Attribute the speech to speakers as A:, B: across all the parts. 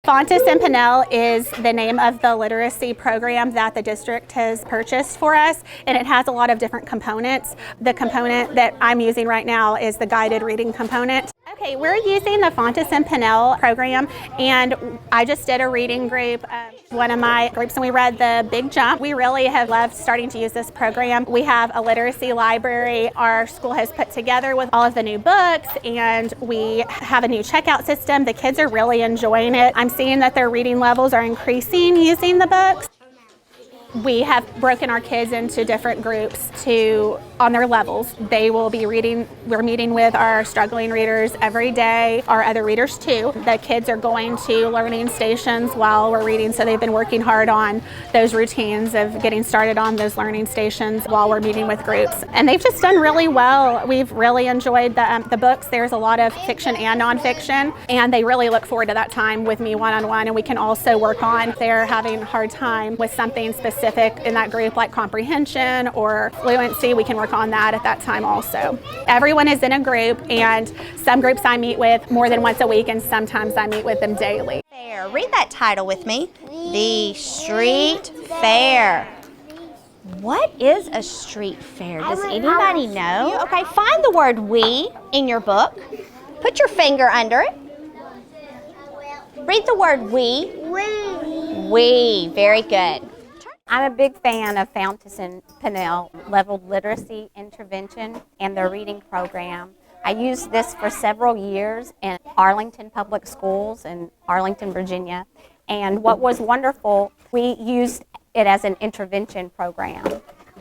A: Fontes and Pinnell is the name of the literacy program that the district has purchased for us, and it has a lot of different components. The component that I'm using right now is the guided reading component. Okay, we're using the Fontes and Pinnell program, and I just did a reading group, one of my groups, and we read The Big Jump. We really have loved starting to use this program. We have a literacy library our school has put together with all of the new books, and we have a new checkout system. The kids are really enjoying it. I'm seeing that their reading levels are increasing using the books. We have broken our kids into different groups on their levels. They will be reading, we're meeting with our struggling readers every day, our other readers too. The kids are going to learning stations while we're reading, so they've been working hard on those routines of getting started on those learning stations while we're meeting with groups. And they've just done really well. We've really enjoyed the books. There's a lot of fiction and nonfiction, and they really look forward to that time with me one-on-one, and we can also work on if they're having a hard time with something specific in that group like comprehension or fluency. We can work on that at that time also. Everyone is in a group, and some groups I meet with more than once a week, and sometimes I meet with them daily.
B: Fair. Read that title with me. The Street Fair. What is a street fair? Does anybody know? Okay, find the word we in your book. Put your finger under it. Read the word we. We. Very good.
C: I'm a big fan of Fontes and Pinnell Leveled Literacy Intervention and their reading program. I used this for several years in Arlington Public Schools in Arlington, Virginia. And what was wonderful, we used it as an intervention program.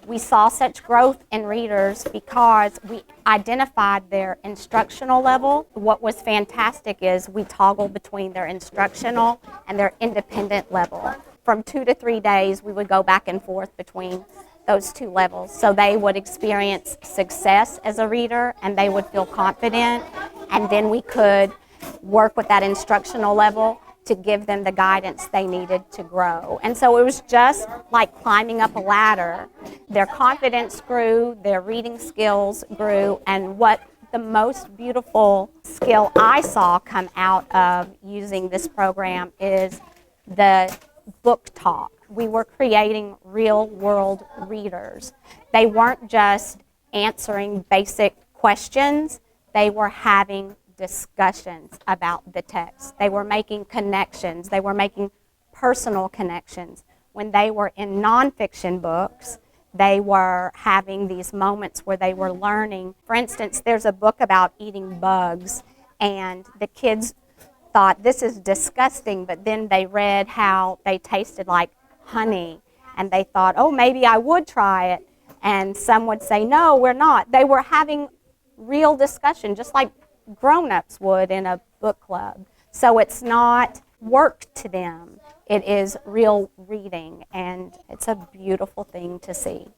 C: We saw such growth in readers because we identified their instructional level. What was fantastic is we toggled between their instructional and their independent level. From 2 to 3 days, we would go back and forth between those two levels. So they would experience success as a reader, and they would feel confident, and then we could work with that instructional level to give them the guidance they needed to grow. And so it was just like climbing up a ladder. Their confidence grew, their reading skills grew, and what the most beautiful skill I saw come out of using this program is the book talk. We were creating real world readers. They weren't just answering basic questions, they were having discussions about the text. They were making connections, they were making personal connections. When they were in nonfiction books, they were having these moments where they were learning. For instance, there's a book about eating bugs, and the kids thought this is disgusting, but then they read how they tasted like honey, and they thought, oh, maybe I would try it. And some would say, no, we're not. They were having real discussion, just like grown-ups would in a book club. So it's not work to them. It is real reading, and it's a beautiful thing to see.